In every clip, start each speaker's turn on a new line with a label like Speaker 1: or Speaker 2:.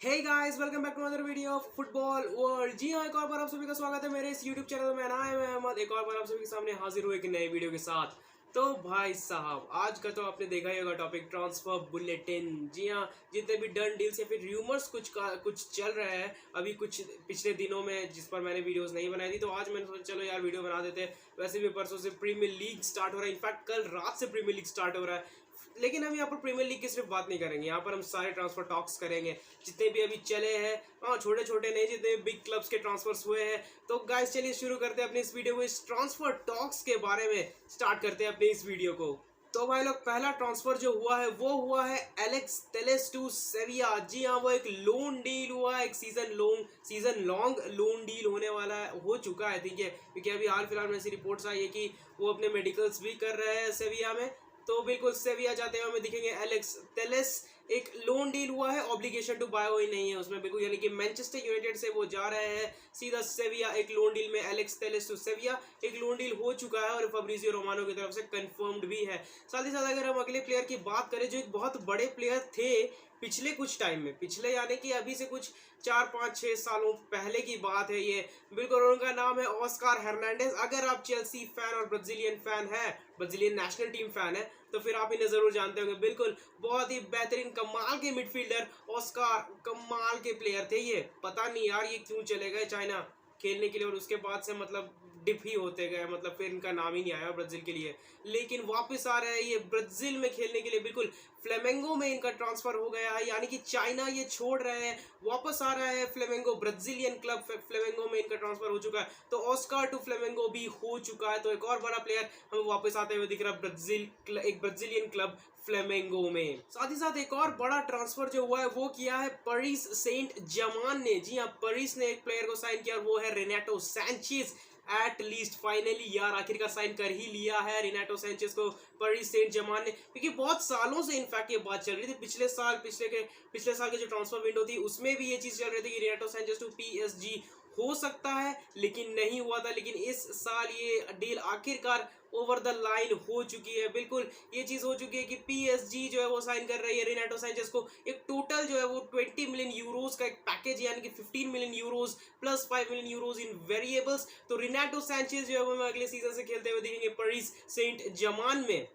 Speaker 1: Hey guys, welcome back to another video of football world. जी हाँ, एक और बार आप सभी का स्वागत है मेरे इस यूट्यूब चैनल में। मैं अहमद एक और बार आप सभी के सामने हाजिर हुए एक नए वीडियो के साथ। तो भाई साहब, आज का तो आपने देखा ही होगा टॉपिक, ट्रांसफर बुलेटिन। जी हाँ, जितने भी डन डील्स या फिर र्यूमर्स कुछ चल रहा है अभी कुछ पिछले दिनों में, जिस पर मैंने वीडियोस नहीं बनाई थी, तो आज मैंने सोचा चलो यार वीडियो बना देते हैं। वैसे भी परसों से प्रीमियर लीग स्टार्ट हो रहा है, इनफैक्ट कल रात से प्रीमियर लीग स्टार्ट हो रहा है। लेकिन हम यहाँ पर प्रीमियर लीग की सिर्फ बात नहीं करेंगे, यहाँ पर हम सारे ट्रांसफर टॉक्स करेंगे जितने भी अभी चले हैं। हाँ, छोटे छोटे नहीं, जितने बिग क्लब्स के ट्रांसफर्स हुए हैं। तो गाइस चलिए शुरू करते हैं अपनी इस वीडियो को, इस ट्रांसफर टॉक्स के बारे में स्टार्ट करते हैं अपनी इस वीडियो को। तो भाई लोग, पहला ट्रांसफर जो हुआ है वो हुआ है एलेक्स टेलेस टू सेविया। जी हाँ, वो एक लोन डील हुआ है, एक सीजन लॉन्ग लोन डील होने वाला है, हो चुका है, ठीक है। क्योंकि अभी हाल फिलहाल में ऐसी रिपोर्ट्स आई है कि वो अपने मेडिकल्स भी कर रहे हैं सेविया में। तो बिल्कुल सेविया जाते हुए हमें दिखेंगे एलेक्स टेलेस। एक लोन डील हुआ है, ऑब्लिगेशन टू बाय हुई नहीं है उसमें बिल्कुल, यानी कि मैनचेस्टर यूनाइटेड से वो जा रहे हैं सीधा सेविया। एक लोन डील में एलेक्स टेलेस टू सेविया एक लोन डील हो चुका है और फाब्रिजियो रोमानो की तरफ से कंफर्म्ड भी है। साथ ही साथ अगर हम अगले प्लेयर की बात करें जो एक बहुत बड़े प्लेयर थे पिछले कुछ टाइम में, पिछले यानी कि अभी से कुछ 4-5-6 सालों पहले की बात है ये, बिल्कुल उनका नाम है ऑस्कार हर्नांडेज। अगर आप चेल्सी फैन और ब्राजीलियन फैन है, ब्राजीलियन नेशनल टीम फैन है, तो फिर आप इन्हें जरूर जानते होंगे। बिल्कुल बहुत ही बेहतरीन कमाल के मिडफील्डर ऑस्कार, कमाल के प्लेयर थे ये। पता नहीं यार ये क्यों चले गए चाइना खेलने के लिए, और उसके बाद से मतलब डिप ही होते गए, मतलब फिर इनका नाम ही नहीं आया ब्राजील के लिए। लेकिन वापस आ रहे हैं ये ब्राजील में खेलने के लिए, बिल्कुल फ्लेमेंगो में इनका ट्रांसफर हो गया है, यानी कि चाइना ये छोड़ रहे हैं, वापस आ रहा है फ्लेमेंगो, ब्राजीलियन क्लब फ्लेमेंगो में इनका ट्रांसफर हो चुका है। तो ऑस्कार टू फ्लेमेंगो भी हो चुका है, तो एक और बड़ा प्लेयर हमें वापस आते हुए दिख रहा है एक ब्राजीलियन क्लब फ्लेमेंगो में। साथ ही साथ एक और बड़ा ट्रांसफर जो हुआ है वो किया है पेरिस सेंट जर्मन ने। जी हाँ, पेरिस ने एक प्लेयर को साइन किया, वो है Renato Sanchez. At least finally यार आखिरकार साइन कर ही लिया है रेनाटो सैंचेज को पेरिस सेंट जर्मन ने, क्योंकि बहुत सालों से इनफैक्ट ये बात चल रही थी। पिछले साल की जो ट्रांसफर विंडो थी उसमें भी ये चीज चल रही थी कि रेनाटो सैंचेज टू पीएसजी हो सकता है, लेकिन नहीं हुआ था। लेकिन इस साल ये डील आखिरकार ओवर द लाइन हो चुकी है। बिल्कुल ये चीज हो चुकी है कि पीएसजी जो है वो साइन कर रही है रेनाटो सैंचेज को। एक टोटल जो है वो 20 मिलियन यूरोज का एक पैकेज, यानी कि 15 million euros plus 5 million euros in variables. तो रेनाटो सैंचेज जो है वो अगले सीजन से खेलते हुए दिखेंगे पेरिस सेंट जर्मन में।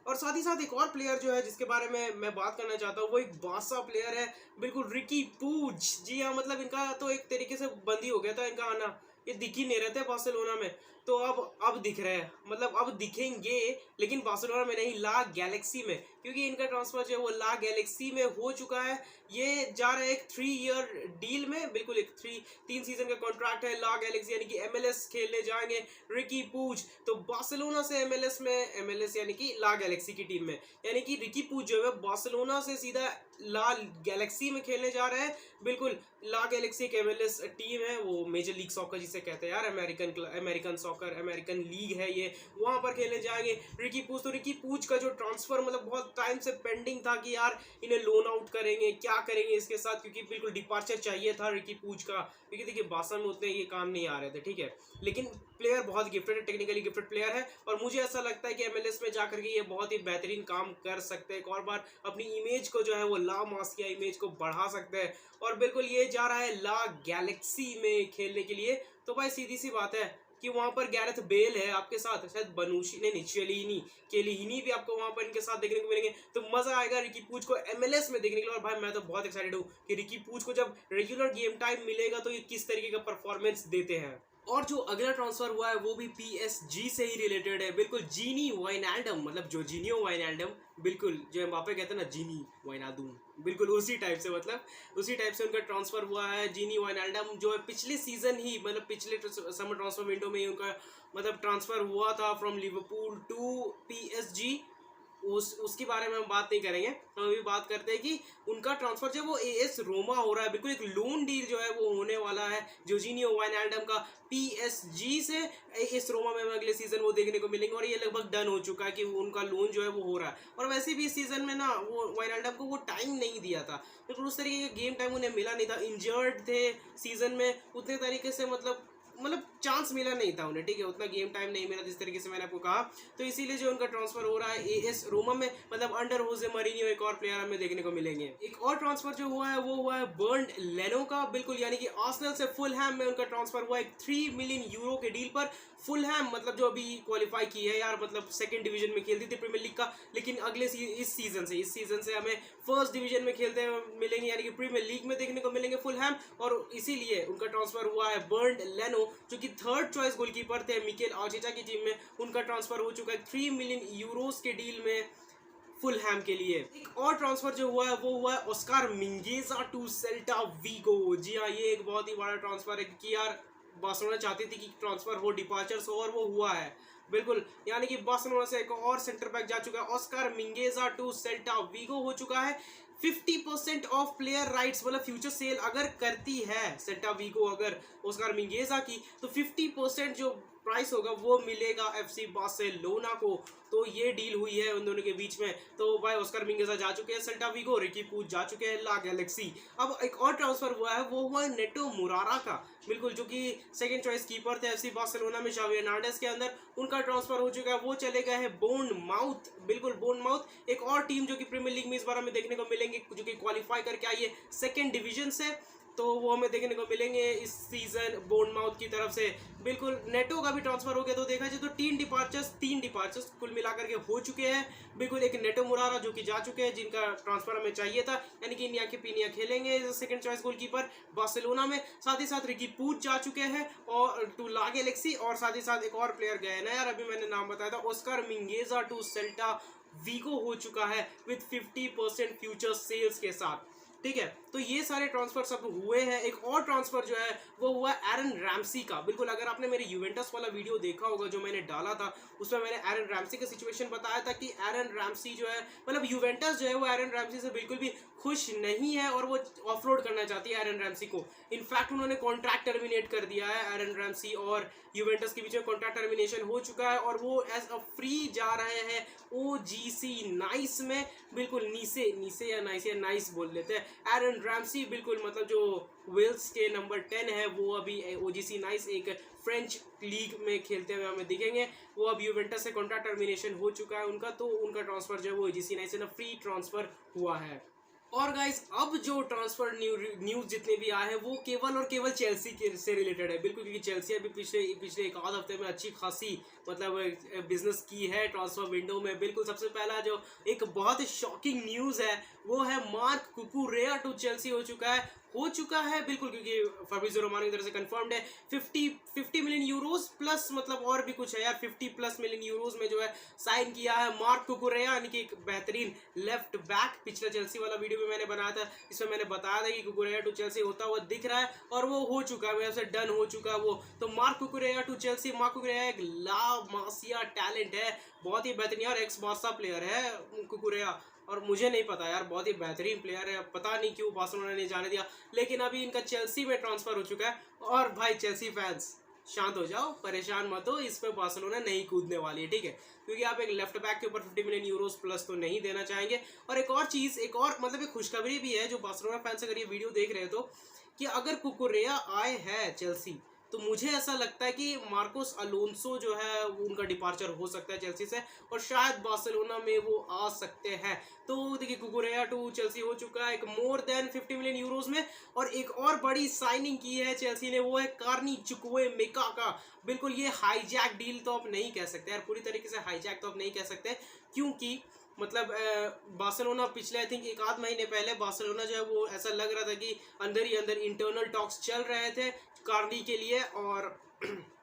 Speaker 1: और साथ ही साथ एक और प्लेयर जो है जिसके बारे में मैं बात करना चाहता हूँ वो एक बासा प्लेयर है, बिल्कुल रिकी पूज। जी हाँ, मतलब इनका तो एक तरीके से बंद ही हो गया था इनका आना, ये दिख ही नहीं रहे थे बार्सिलोना में, तो अब दिख रहे हैं, मतलब अब दिखेंगे, लेकिन बार्सिलोना में नहीं, ला गैलेक्सी में, क्योंकि इनका ट्रांसफर जो है वो ला गैलेक्सी में हो चुका है। ये जा रहा है एक 3 ईयर डील में, बिल्कुल एक 3 सीजन का कॉन्ट्रैक्ट है ला गैलेक्सी, यानी कि एमएलएस खेलने जाएंगे रिकी पूज। तो बार्सिलोना से एमएलएस यानी कि ला गैलेक्सी की टीम में, यानी कि रिकी पूज जो है बार्सिलोना से सीधा ला गैलेक्सी में खेलने जा रहे हैं। बिल्कुल ला गैलेक्सी एक एमएलएस टीम है, वो मेजर लीग सॉकर जिसे कहते हैं यार, अमेरिकन सॉकर, अमेरिकन लीग है ये, वहां पर खेलने जाएंगे रिकी पूज। तो रिकी पूज का जो ट्रांसफर मतलब बहुत टाइम से पेंडिंग था कि यार इन्हें लोन आउट करेंगे, क्या करेंगे इसके साथ, क्योंकि बिल्कुल डिपार्चर चाहिए था रिकी पूज का, क्योंकि देखिए बासा में उतने ये काम नहीं आ रहे थे, ठीक है। लेकिन प्लेयर बहुत गिफ्टेड है, टेक्निकली गिफ्टेड प्लेयर है, और मुझे ऐसा लगता है कि एमएलएस में जाकर के ये बहुत ही बेहतरीन काम कर सकते हैं। एक और बार अपनी इमेज को जो है वो ला मास्किया इमेज को बढ़ा सकते हैं, और बिल्कुल ये जा रहा है ला गैलेक्सी में खेलने के लिए। तो भाई सीधी सी बात है कि वहां पर गैरेथ बेल है आपके साथ, शायद बनुशी नहीं केलिनी भी आपको वहां पर इनके साथ देखने को मिलेंगे। तो मजा आएगा रिकी पूज को एमएलएस में देखने के लिए। और भाई मैं तो बहुत एक्साइटेड हूँ कि रिकी पूज को जब रेगुलर गेम टाइम मिलेगा तो ये किस तरीके का परफॉर्मेंस देते हैं। और जो अगला ट्रांसफर हुआ है वो भी पीएसजी से ही रिलेटेड है, बिल्कुल जीनी वाइनाल्डम, मतलब जोर्जिनियो वाइनाल्डम, बिल्कुल जो एम्बापे कहते हैं ना जीनी वाइनादुम, बिल्कुल उसी टाइप से, मतलब उसी टाइप से उनका ट्रांसफर हुआ है। जीनी वाइनाल्डम जो है पिछले सीजन ही, मतलब पिछले समर ट्रांसफर विंडो में ही उनका मतलब ट्रांसफर हुआ था फ्रॉम लिवरपूल टू पीएसजी। उसके बारे में हम बात नहीं करेंगे, हम अभी बात करते हैं कि उनका ट्रांसफर जो वो एएस रोमा हो रहा है। बिल्कुल एक लोन डील जो है वो होने वाला है जोर्जिनियो वाइनाल्डम का पीएसजी से एएस रोमा में अगले सीजन वो देखने को मिलेंगे, और ये लगभग डन हो चुका है कि उनका लोन जो है वो हो रहा है। और वैसे भी इस सीजन में ना वो वाइनाल्डम को वो टाइम नहीं दिया था, बिल्कुल उस तरीके का गेम टाइम उन्हें मिला नहीं था, इंजर्ड थे सीजन में उतने तरीके से, मतलब मतलब चांस मिला नहीं था उन्हें, ठीक है, उतना गेम टाइम नहीं मिला जिस तरीके से मैंने आपको कहा। तो इसीलिए जो उनका ट्रांसफर हो रहा है एएस रोमा में, मतलब अंडर होजे मरीनियो एक और प्लेयर हमें देखने को मिलेंगे। एक और ट्रांसफर जो हुआ है वो हुआ है बर्न्ड लेनो का, बिल्कुल, यानी कि आर्सेनल से फुलहैम में उनका ट्रांसफर हुआ है 3 मिलियन यूरो के डील पर। फुलहैम मतलब जो अभी क्वालिफाई की है यार, मतलब सेकंड डिवीजन में खेलती थी प्रीमियर लीग का, लेकिन अगले इस सीजन से हमें फर्स्ट डिवीजन में खेलते मिलेंगे, यानी कि प्रीमियर लीग में देखने को मिलेंगे फुलहैम। और इसीलिए उनका ट्रांसफर हुआ है बर्न्ड लेनो, जो कि थर्ड चॉइस गोलकीपर थे मिकेल आर्टेटा की टीम में। उनका ट्रांसफर हो चुका है 3 मिलियन यूरोस के डील में फुलहैम के लिए। एक और ट्रांसफर जो हुआ है वो हुआ है ऑस्कार मिंगेजा टू सेल्टा वीगो। जी हाँ, ये एक बहुत ही बड़ा ट्रांसफर है कि यार बार्सिलोना चाहती थी कि ट्रांसफर हो, डिपार्चर्स हो, और वो हुआ है, बिल्कुल, यानी कि बार्सिलोना से एक और सेंटर बैक जा चुका है। ऑस्कार मिंगेजा टू सेल्टा वीगो हो चुका है। 50% ऑफ प्लेयर राइट्स, मतलब फ्यूचर सेल अगर करती है सेल्टा वीगो अगर ऑस्कार मिंगेजा की, तो 50% जो प्राइस होगा वो मिलेगा एफसी बार्सिलोना को। तो ये डील हुई है उन दोनों के बीच में। तो भाई ऑस्कार मिंगेजा जा चुके हैं सेल्टा वीगो, रिकी पूच जा चुके हैं ला गैलेक्सी। अब एक और ट्रांसफर हुआ है वो हुआ है नेटो मुरारा का, बिल्कुल, जो कि सेकंड चॉइस कीपर थे एफसी बार्सिलोना में शावी हर्नांडेज के अंदर। उनका ट्रांसफर हो चुका है, वो चले गए हैं बोर्नमाउथ, बिल्कुल बोर्नमाउथ, एक और टीम जो कि प्रीमियर लीग में इस बार हमें देखने को मिलेंगे, जो कि क्वालिफाई करके आई है सेकंड डिवीजन से। तो वो हमें देखने को मिलेंगे इस सीजन बोर्नमाउथ की तरफ से। बिल्कुल, नेटो का भी ट्रांसफर हो गया, तो देखा जाए तो तीन डिपार्चर्स कुल मिलाकर के हो चुके हैं। बिल्कुल, एक नेटो मुरारा जो कि जा चुके हैं, जिनका ट्रांसफर हमें चाहिए था, यानी कि इनियाकी पीनिया खेलेंगे सेकंड चॉइस गोलकीपर बार्सिलोना में। साथ ही साथ रिकी पूच जा चुके हैं और टू ला गैलेक्सी, और साथ ही साथ एक और प्लेयर गए ना यार, अभी मैंने नाम बताया था, ऑस्कार मिंगेजा टू सेल्टा वीगो हो चुका है विद 50% फ्यूचर सेल्स के साथ, ठीक है। तो ये सारे ट्रांसफर सब हुए हैं। एक और ट्रांसफर जो है वो हुआ एरन रैम्सी का। बिल्कुल, अगर आपने मेरे यूवेंटस वाला वीडियो देखा होगा जो मैंने डाला था, उसमें मैंने एरन रैम्सी का सिचुएशन बताया था कि एरन रैम्सी जो है, मतलब यूवेंटस जो है वो एरन रैम्सी से बिल्कुल भी खुश नहीं है और वो ऑफलोड करना चाहती है एरन रैम्सी को। इनफैक्ट उन्होंने कॉन्ट्रैक्ट टर्मिनेट कर दिया है। एरन रैम्सी और यूवेंटस के बीच में कॉन्ट्रैक्ट टर्मिनेशन हो चुका है और वो एज अ फ्री जा रहे हैं ओजीसी नाइस में। बिल्कुल, नीसे या नाइस बोल लेते हैं। एरन रैम्सी बिल्कुल, मतलब जो वेल्स के नंबर 10 है, वो अभी ओजीसी नाइस एक फ्रेंच लीग में खेलते हुए हमें दिखेंगे। वो अब यूवेंटस से कॉन्ट्रैक्ट टर्मिनेशन हो चुका है उनका, तो उनका ट्रांसफर जो है वो ओजीसी नाइस से ना फ्री ट्रांसफर हुआ है। और गाइस, अब जो ट्रांसफर न्यूज जितने भी आए हैं वो केवल और केवल चेल्सी के से रिलेटेड है, बिल्कुल, क्योंकि चेल्सी अभी पिछले एक आध हफ्ते में अच्छी खासी मतलब बिजनेस की है ट्रांसफर विंडो में। बिल्कुल, सबसे पहला जो एक बहुत शॉकिंग न्यूज़ है वो है मार्क कुकुरेया टू चेल्सी हो चुका है, बिल्कुल, क्योंकि फैब्रिज़ियो रोमानो की तरफ से कंफर्म्ड है। 50 मिलियन यूरोस प्लस, मतलब और भी कुछ है यार, 50+ मिलियन यूरोस में जो है साइन किया है मार्क कुकुरेया, यानी कि एक बेहतरीन लेफ्ट बैक। पिछला चेल्सी वाला वीडियो भी मैंने बनाया था, इसमें मैंने बताया था कि कुकुरेया टू चेल्सी होता हुआ दिख रहा है और वो हो चुका है, मेरे से डन हो चुका है वो। तो Mark Cucurella to Chelsea. Mark Cucurella एक ला मासिया टैलेंट है, बहुत ही बेहतरीन और एक्स बार्सा प्लेयर है कुकुरेया, और मुझे नहीं पता यार, बहुत ही बेहतरीन प्लेयर है, पता नहीं क्यों बार्सिलोना ने जाने दिया। लेकिन अभी इनका चेल्सी में ट्रांसफर हो चुका है। और भाई चेल्सी फैंस शांत हो जाओ, परेशान मत हो, इस पे बार्सिलोना नहीं कूदने वाली है, ठीक है, क्योंकि आप एक लेफ्ट बैक के ऊपर 50 मिलियन यूरोस प्लस तो नहीं देना चाहेंगे। और एक और चीज़, एक और मतलब एक खुशखबरी भी है जो बार्सिलोना फैंस अगर ये वीडियो देख रहे हो तो, कि अगर कुकुरेया आए हैं चेल्सी, तो मुझे ऐसा लगता है कि मार्कोस अलोंसो जो है उनका डिपार्चर हो सकता है चेल्सी से, और शायद बार्सिलोना में वो आ सकते हैं। तो देखिए, कुकुरेया टू चेल्सी हो चुका है एक मोर देन 50 मिलियन यूरोस में। और एक और बड़ी साइनिंग की है चेल्सी ने, वो है कार्नी चुक्वेमेका का। बिल्कुल, ये हाईजैक डील तो आप नहीं कह सकते यार, पूरी तरीके से हाईजैक तो आप नहीं कह सकते, क्योंकि मतलब बार्सिलोना पिछले आई थिंक एक आध महीने पहले बार्सिलोना जो है वो ऐसा लग रहा था कि अंदर ही अंदर इंटरनल टॉक्स चल रहे थे कार्नी के लिए, और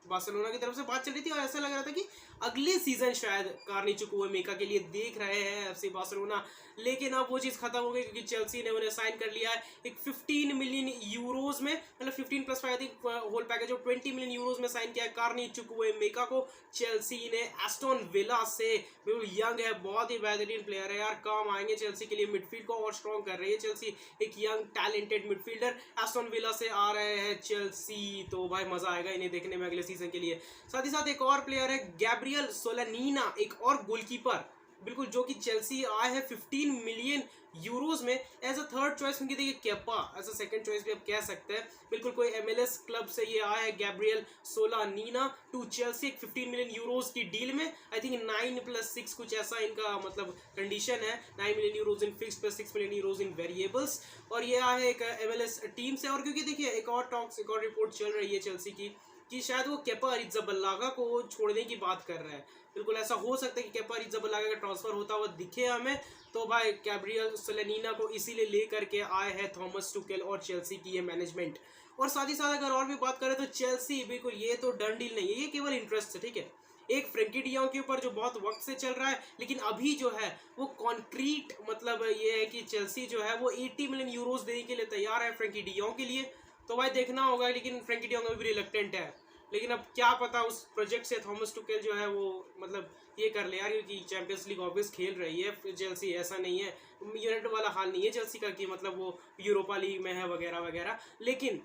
Speaker 1: बार्सिलोना की तरफ से बात चल रही थी, और ऐसा लग रहा था कि अगले सीजन शायद कार्नी चुक्वेमेका के लिए देख रहे हैं एफसी बार्सिलोना। लेकिन अब वो चीज़ खत्म हो गई, क्योंकि चेल्सी ने उन्हें साइन कर लिया है एक 15 मिलियन यूरोस में, मतलब 15+5 I think whole package of 20 million euros में साइन किया है कार्नी चुक्वेमेका को चेल्सी ने एस्टन विला से। बिल्कुल यंग है, बहुत ही बेहतरीन प्लेयर है यार, काम आएंगे चेल्सी के लिए। मिडफील्ड को और स्ट्रॉन्ग कर रही है चेल्सी, एक young talented midfielder Aston villa से आ रहे हैं चेल्सी, तो भाई मजा आएगा इन्हें देखने में अगले सीजन के लिए। साथ ही साथ एक और प्लेयर है गैब्रियल सोलानीना, एक और गोलकीपर, बिल्कुल, जो कि चेल्सी आए हैं 15 मिलियन यूरोज में एज अ थर्ड चॉइस, क्योंकि देखिए Kepa as a second choice भी आप कह सकते हैं। बिल्कुल कोई MLS क्लब से ये आया है, Gabriel Slonina to Chelsea, 15 million euros की डील में। आई थिंक 9+6 कुछ ऐसा इनका मतलब कंडीशन है, 9 million euros in fix plus 6 million euros in variables. और ये आया है एक MLS टीम से। और क्योंकि देखिए एक और टॉक्स, एक और रिपोर्ट चल रही है चेल्सी की कि शायद वो केपा अरिज़ाबलागा को छोड़ने की बात कर रहा है। बिल्कुल ऐसा हो सकता है कि केपा अरिज़ाबलागा का ट्रांसफर होता हुआ दिखे हमें। तो भाई गैब्रियल सोलानीना को इसीलिए लेकर के आए हैं थॉमस टुकेल और चेल्सी की ये मैनेजमेंट। और साथ ही साथ अगर और भी बात करें तो चेल्सी बिल्कुल ये तो डन डील नहीं है, ये केवल इंटरेस्ट है, ठीक है। एक फ्रेंकी डियोंग के ऊपर जो बहुत वक्त से चल रहा है, लेकिन अभी जो है वो कॉन्क्रीट मतलब ये है कि चेल्सी जो है वो 80 मिलियन यूरोज देने के लिए तैयार है फ्रेंकी डियोंग के लिए। तो भाई देखना होगा, लेकिन फ्रेंकी डियोंग अभी भी रिलक्टेंट है। लेकिन अब क्या पता उस प्रोजेक्ट से थॉमस टुकेल जो है वो मतलब ये कर ले यार, क्योंकि चैंपियंस लीग ऑब्वियस खेल रही है चेल्सी, ऐसा नहीं है यूनाइटेड वाला हाल नहीं है चेल्सी का कि मतलब वो यूरोपा लीग में है वगैरह वगैरह। लेकिन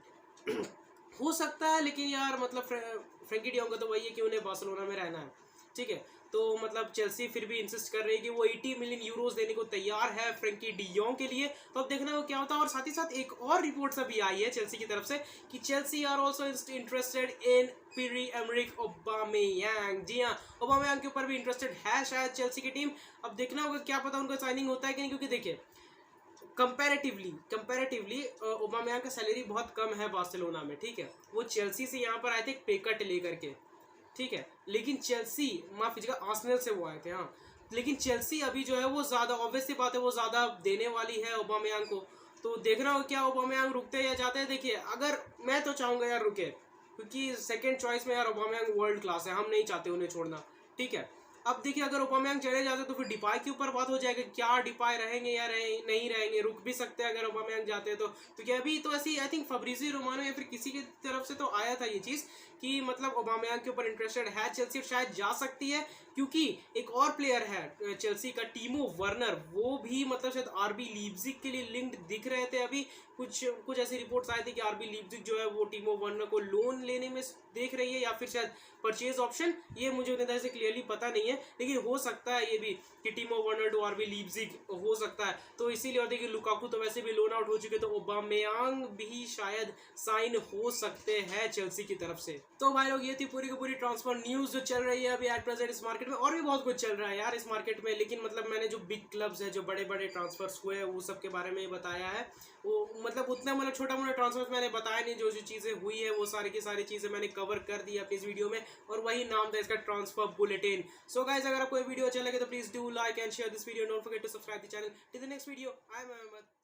Speaker 1: हो सकता है, लेकिन यार मतलब फ्रेंकी डियोंग का तो वही है कि उन्हें बार्सिलोना में रहना है, ठीक है। तो मतलब चेल्सी फिर भी इंसिस्ट कर रही है कि वो 80 मिलियन यूरोज देने को तैयार है फ्रेंकी डियोंग के लिए। तो अब देखना वो क्या होता है। और साथ ही साथ एक और रिपोर्ट अभी आई है चेल्सी की तरफ से कि Chelsea are also interested in Pierre Emerick Aubameyang. जी हाँ, ओबामेयांग के ऊपर भी इंटरेस्टेड है शायद चेल्सी की टीम। अब देखना होगा क्या पता उनका साइनिंग होता है कि नहीं, क्योंकि देखिए कंपैरेटिवली ओबामेयांग का सैलरी बहुत कम है बार्सिलोना में, ठीक है। वो चेल्सी से यहाँ पर आए थे पे कट लेकर के, ठीक है। लेकिन चेल्सी माफ कीजिएगा आर्सेनल से वो आए थे, हाँ। लेकिन चेल्सी अभी जो है वो ज्यादा ऑब्वियस सी बात है वो ज्यादा देने वाली है ओबामेयांग को। तो देखना हो क्या ओबामेयांग रुकते हैं या जाते हैं। देखिए अगर मैं तो चाहूंगा यार रुके, क्योंकि सेकंड चॉइस में यार ओबामेयांग वर्ल्ड क्लास है, हम नहीं चाहते उन्हें छोड़ना, ठीक है। अब देखिए अगर ओबामेयांग चले जाते तो फिर डिपाई के ऊपर बात हो जाएगी, क्या डिपाई रहेंगे या नहीं रहेंगे, रुक भी सकते हैं अगर ओबामेयांग जाते हैं तो। क्योंकि अभी तो ऐसी आई थिंक फब्रिज़ियो रोमानो या फिर किसी की तरफ से तो आया था ये चीज़ कि मतलब ओबामेयांग के ऊपर इंटरेस्टेड है चेल्सी, शायद जा सकती है। क्योंकि एक और प्लेयर है चेल्सी का टीमो वर्नर, वो भी मतलब शायद आरबी लीप्जिग के लिए लिंक्ड दिख रहे थे। अभी कुछ ऐसी रिपोर्ट्स आई थी कि आरबी लीप्जिग जो है वो टीमो वर्नर को लोन लेने में देख रही है या फिर शायद परचेज ऑप्शन, ये मुझे उतनी तरह से क्लियरली पता नहीं है। लेकिन हो सकता है ये भी कि टीमो वर्नर टू आरबी लीप्जिग हो सकता है। तो इसीलिए, और देखिए लुकाकू तो वैसे भी लोन आउट हो चुके, तो ओबामेयांग भी शायद साइन हो सकते हैं चेल्सी की तरफ से। तो भाई लोग ये थी पूरी की पूरी ट्रांसफर न्यूज जो चल रही है अभी एट प्रेजेंट इस मार्केट में। और भी बहुत कुछ चल रहा है यार इस मार्केट में, लेकिन मतलब मैंने जो बिग क्लब्स है, जो बड़े बड़े ट्रांसफर्स हुए हैं, वो सब के बारे में बताया है। वो मतलब उतना मतलब छोटा मोटा ट्रांसफर मैंने बताया नहीं, जो जो चीज़ें हुई है वो सारी की सारी चीज़ें मैंने कवर कर दी अपनी इस वीडियो में, और वही नाम था इसका, ट्रांसफर बुलेटिन। सो गाइस अगर आपको ये वीडियो अच्छा लगे तो please do like and share this video, don't forget to subscribe the channel. Till the next video, I am Ahmad.